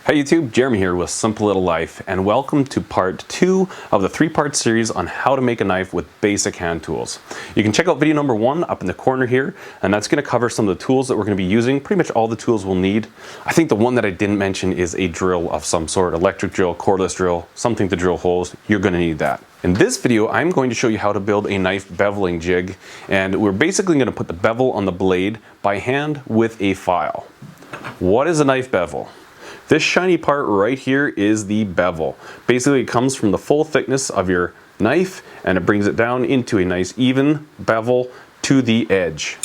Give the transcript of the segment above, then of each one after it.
Hi YouTube, Jeremy here with Simple Little Life, and welcome to part 2 of the 3-part series on how to make a knife with basic hand tools. You can check out video number 1 up in the corner here, and that's going to cover some of the tools that we're going to be using, pretty much all the tools we'll need. I think the one that I didn't mention is a drill of some sort, electric drill, cordless drill, something to drill holes. You're going to need that. In this video, I'm going to show you how to build a knife beveling jig, and we're basically going to put the bevel on the blade by hand with a file. What is a knife bevel? This shiny part right here is the bevel. Basically, it comes from the full thickness of your knife and it brings it down into a nice even bevel to the edge.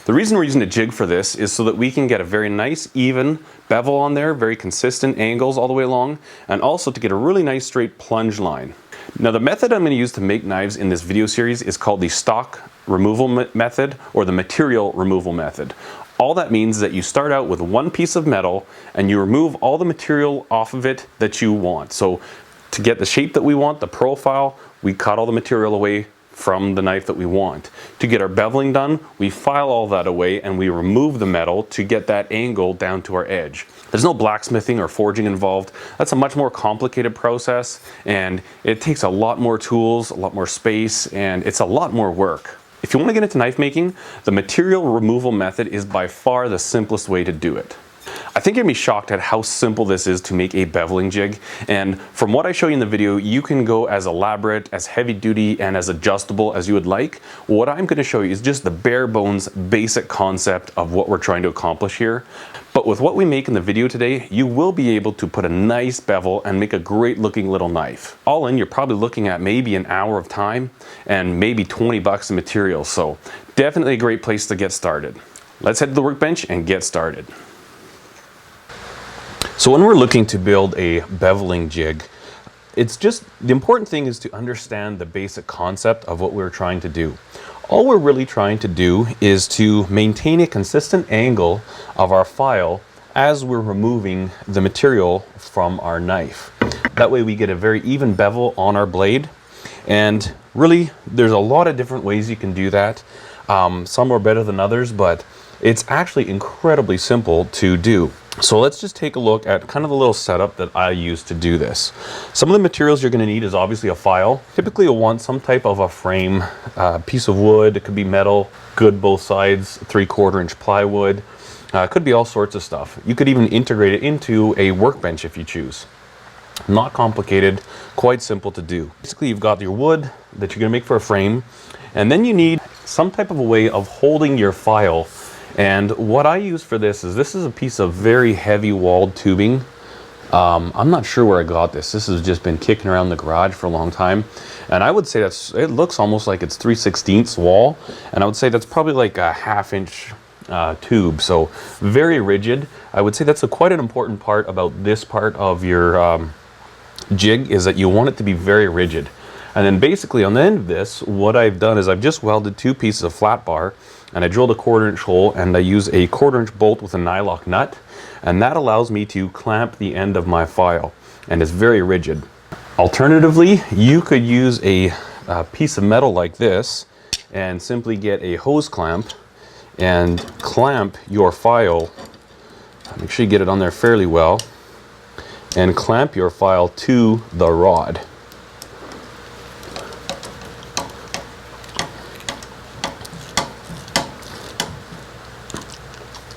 The reason we're using a jig for this is so that we can get a very nice even bevel on there, very consistent angles all the way along, and also to get a really nice straight plunge line. Now the method I'm going to use to make knives in this video series is called the stock removal method or the material removal method. All that means is that you start out with one piece of metal and you remove all the material off of it that you want. So to get the shape that we want, the profile, we cut all the material away from the knife that we want. To get our beveling done, we file all that away and we remove the metal to get that angle down to our edge. There's no blacksmithing or forging involved. That's a much more complicated process and it takes a lot more tools, a lot more space, and it's a lot more work. If you want to get into knife making, the material removal method is by far the simplest way to do it. I think you'd be shocked at how simple this is to make a beveling jig, and from what I show you in the video, you can go as elaborate, as heavy duty, and as adjustable as you would like. What I'm going to show you is just the bare bones basic concept of what we're trying to accomplish here. But with what we make in the video today, you will be able to put a nice bevel and make a great looking little knife. All in, you're probably looking at maybe an hour of time and maybe 20 bucks in materials, so definitely a great place to get started. Let's head to the workbench and get started. So when we're looking to build a beveling jig, it's just, the important thing is to understand the basic concept of what we're trying to do. All we're really trying to do is to maintain a consistent angle of our file as we're removing the material from our knife. That way we get a very even bevel on our blade. And really, there's a lot of different ways you can do that. Some are better than others, but it's actually incredibly simple to do. So let's just take a look at kind of the little setup that I use to do this. Some of the materials you're going to need is obviously a file. Typically you'll want some type of a frame, piece of wood. It could be metal, good both sides, 3/4 inch plywood. It could be all sorts of stuff. You could even integrate it into a workbench if you choose. Not complicated, quite simple to do. Basically you've got your wood that you're going to make for a frame, and then you need some type of a way of holding your file. And what I use for this is a piece of very heavy walled tubing. I'm not sure where I got this. This has just been kicking around the garage for a long time. And I would say it looks almost like it's 3/16 wall. And I would say that's probably like a 1/2 inch tube. So very rigid. I would say that's quite an important part about this part of your jig, is that you want it to be very rigid. And then basically on the end of this, what I've done is I've just welded 2 pieces of flat bar, and I drilled a 1/4 inch hole, and I use a 1/4 inch bolt with a nylock nut, and that allows me to clamp the end of my file, and it's very rigid. Alternatively, you could use a piece of metal like this and simply get a hose clamp and clamp your file. Make sure you get it on there fairly well, and clamp your file to the rod.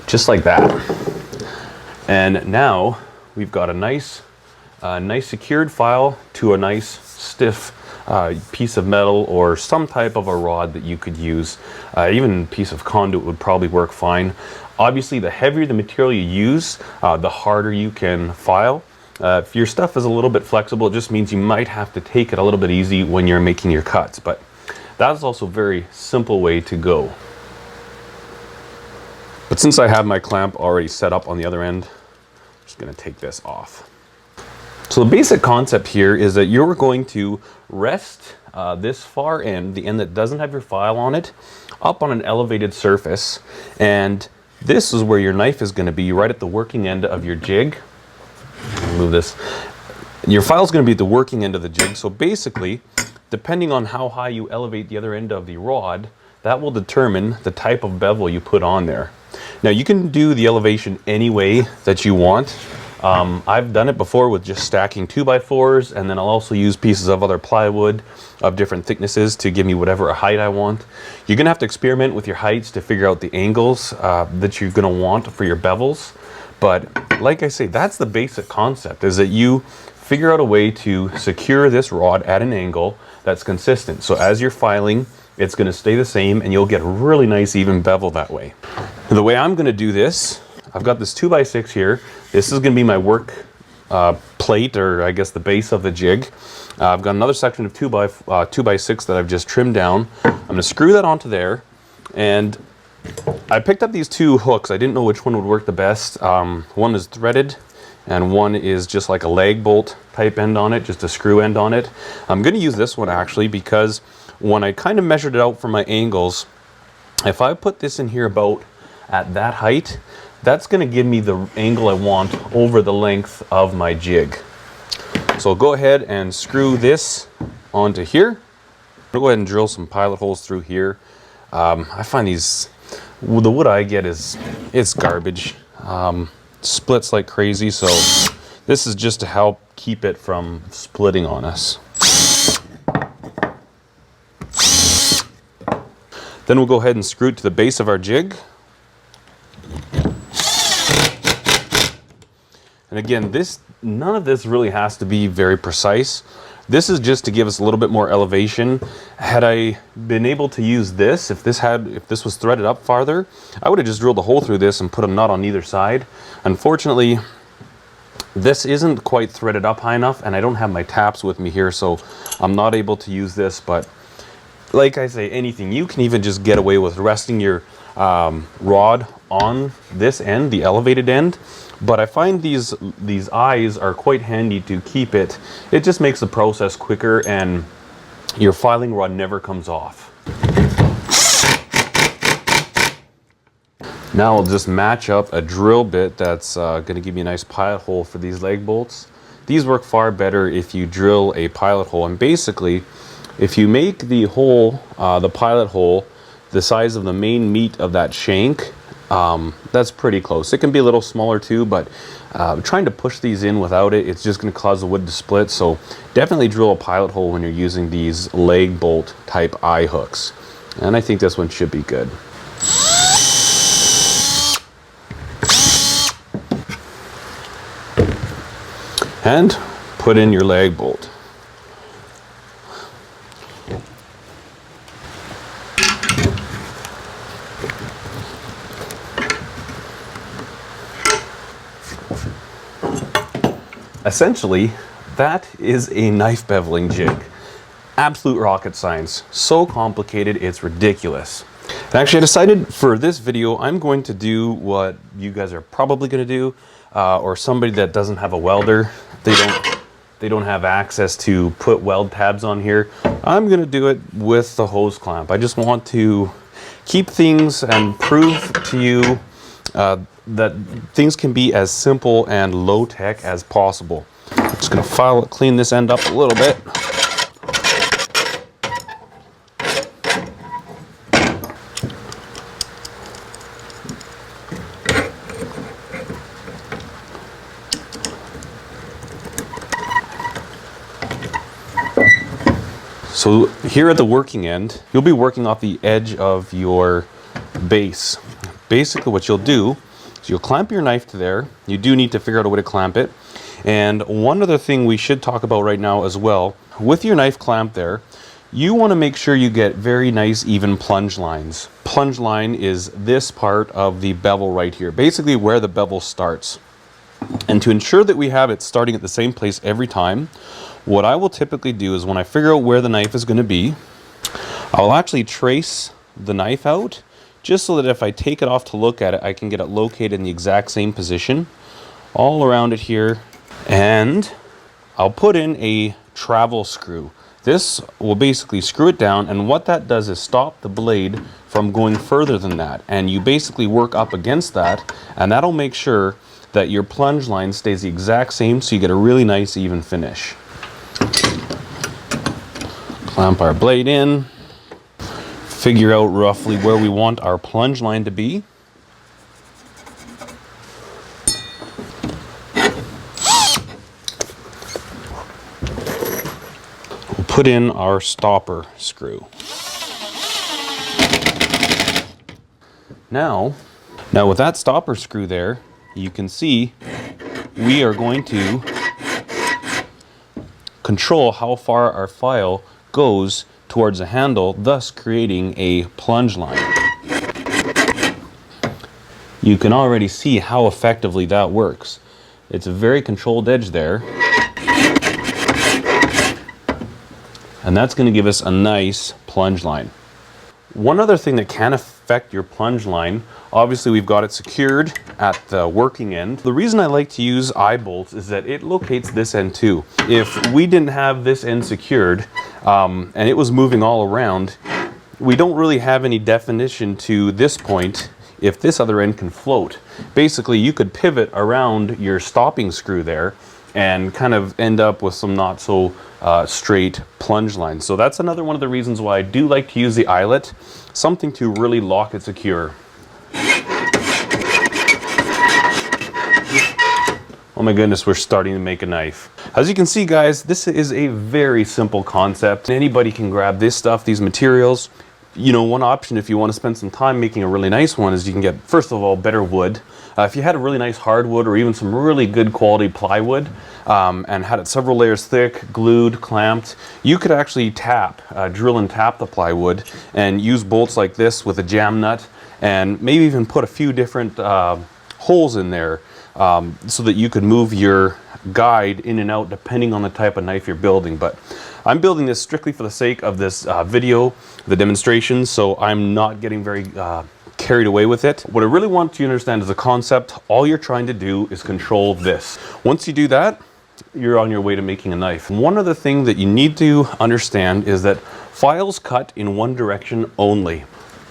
Just like that. And now we've got a nice secured file to a nice stiff piece of metal or some type of a rod that you could use. Even a piece of conduit would probably work fine. Obviously, the heavier the material you use, the harder you can file. If your stuff is a little bit flexible, it just means you might have to take it a little bit easy when you're making your cuts. But that's also a very simple way to go. But since I have my clamp already set up on the other end, I'm just going to take this off. So the basic concept here is that you're going to rest this far end, the end that doesn't have your file on it, up on an elevated surface. And this is where your knife is going to be, right at the working end of your jig. Move this. Your file is going to be at the working end of the jig. So basically, depending on how high you elevate the other end of the rod, that will determine the type of bevel you put on there. Now you can do the elevation any way that you want. I've done it before with just stacking 2x4s, and then I'll also use pieces of other plywood of different thicknesses to give me whatever height I want. You're gonna have to experiment with your heights to figure out the angles that you're gonna want for your bevels. But like I say, that's the basic concept, is that you figure out a way to secure this rod at an angle that's consistent. So as you're filing, it's gonna stay the same and you'll get a really nice even bevel that way. The way I'm gonna do this, I've got this 2x6 here. This is gonna be my work plate, or I guess the base of the jig. I've got another section of 2x6 that I've just trimmed down. I'm gonna screw that onto there, and I picked up these two hooks. I didn't know which one would work the best. One is threaded, and one is just like a lag bolt type end on it, just a screw end on it. I'm gonna use this one actually because when I kind of measured it out for my angles, if I put this in here about at that height, that's going to give me the angle I want over the length of my jig. So I'll go ahead and screw this onto here. I'll go ahead and drill some pilot holes through here. I find the wood I get it's garbage. Splits like crazy, so this is just to help keep it from splitting on us. Then we'll go ahead and screw it to the base of our jig. And again, none of this really has to be very precise. This is just to give us a little bit more elevation. Had I been able to use this, if this was threaded up farther, I would have just drilled a hole through this and put a nut on either side. Unfortunately, this isn't quite threaded up high enough, and I don't have my taps with me here, so I'm not able to use this. But like I say, anything, you can even just get away with resting your rod on this end, the elevated end. But I find these eyes are quite handy to keep it. It just makes the process quicker, and your filing rod never comes off. Now I'll just match up a drill bit that's going to give me a nice pilot hole for these leg bolts. These work far better if you drill a pilot hole, and basically if you make the hole, the pilot hole, the size of the main meat of that shank, that's pretty close. It can be a little smaller too, but trying to push these in without it, it's just going to cause the wood to split. So definitely drill a pilot hole when you're using these leg bolt type eye hooks. And I think this one should be good. And put in your leg bolt. Essentially, that is a knife beveling jig. Absolute rocket science. So complicated, it's ridiculous. And actually, I decided for this video, I'm going to do what you guys are probably going to do, or somebody that doesn't have a welder. They don't have access to put weld tabs on here. I'm going to do it with the hose clamp. I just want to keep things and prove to you that things can be as simple and low-tech as possible. I'm just going to clean this end up a little bit. So here at the working end, you'll be working off the edge of your base. Basically what you'll do is you'll clamp your knife to there. You do need to figure out a way to clamp it. And one other thing we should talk about right now as well, with your knife clamp there, you want to make sure you get very nice even plunge lines. Plunge line is this part of the bevel right here, basically where the bevel starts. And to ensure that we have it starting at the same place every time, what I will typically do is when I figure out where the knife is going to be, I'll actually trace the knife out just so that if I take it off to look at it, I can get it located in the exact same position all around it here. And I'll put in a travel screw. This will basically screw it down, and what that does is stop the blade from going further than that. And you basically work up against that, and that'll make sure that your plunge line stays the exact same so you get a really nice even finish. Clamp our blade in, figure out roughly where we want our plunge line to be. put in our stopper screw. Now with that stopper screw there, you can see we are going to control how far our file goes towards the handle, thus creating a plunge line. You can already see how effectively that works. It's a very controlled edge there. And that's going to give us a nice plunge line. One other thing that can affect your plunge line, obviously we've got it secured at the working end. The reason I like to use eye bolts is that it locates this end too. If we didn't have this end secured and it was moving all around, we don't really have any definition to this point if this other end can float. Basically, you could pivot around your stopping screw there and kind of end up with some not so straight plunge lines. So that's another one of the reasons why I do like to use the eyelet, something to really lock it secure. Oh my goodness, we're starting to make a knife. As you can see, guys, this is a very simple concept. Anybody can grab this stuff, these materials. You know, one option if you want to spend some time making a really nice one is you can get, first of all, better wood. If you had a really nice hardwood or even some really good quality plywood and had it several layers thick, glued, clamped, you could actually drill and tap the plywood and use bolts like this with a jam nut and maybe even put a few different holes in there so that you could move your guide in and out depending on the type of knife you're building. But I'm building this strictly for the sake of this video, the demonstration, so I'm not getting very carried away with it. What I really want you to understand is the concept. All you're trying to do is control this. Once you do that, you're on your way to making a knife. One other thing that you need to understand is that files cut in one direction only.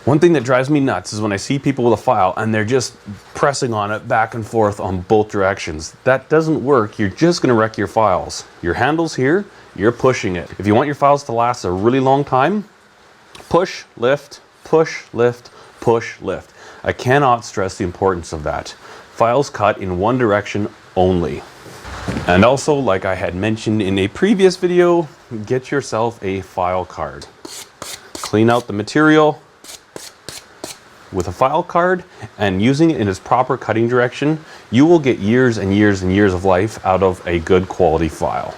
One thing that drives me nuts is when I see people with a file and they're just pressing on it back and forth on both directions. That doesn't work. You're just going to wreck your files. Your handle's here, you're pushing it. If you want your files to last a really long time, push, lift, push, lift, push, lift. I cannot stress the importance of that. Files cut in one direction only. And also, like I had mentioned in a previous video, get yourself a file card. Clean out the material with a file card and using it in its proper cutting direction, you will get years and years and years of life out of a good quality file.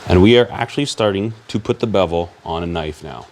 And we are actually starting to put the bevel on a knife now.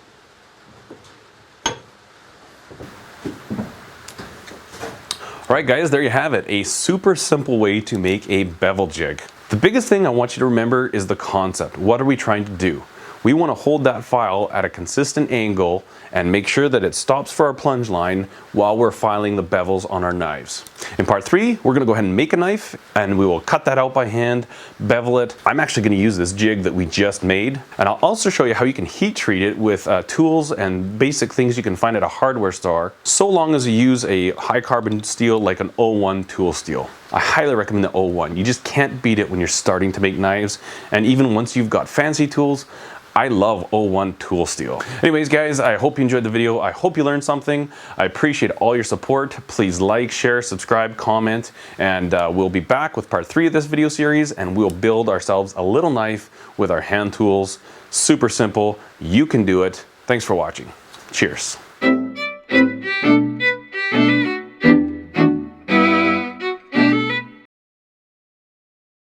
All right, guys, there you have it. A super simple way to make a bevel jig. The biggest thing I want you to remember is the concept. What are we trying to do? We want to hold that file at a consistent angle and make sure that it stops for our plunge line while we're filing the bevels on our knives. In part 3, we're going to go ahead and make a knife and we will cut that out by hand, bevel it. I'm actually going to use this jig that we just made, and I'll also show you how you can heat treat it with tools and basic things you can find at a hardware store, so long as you use a high carbon steel like an 01 tool steel. I highly recommend the 01. You just can't beat it when you're starting to make knives, and even once you've got fancy tools, I love 01 tool steel. Anyways, guys, I hope you enjoyed the video. I hope you learned something. I appreciate all your support. Please like, share, subscribe, comment, and we'll be back with part 3 of this video series, and we'll build ourselves a little knife with our hand tools. Super simple. You can do it. Thanks for watching. Cheers.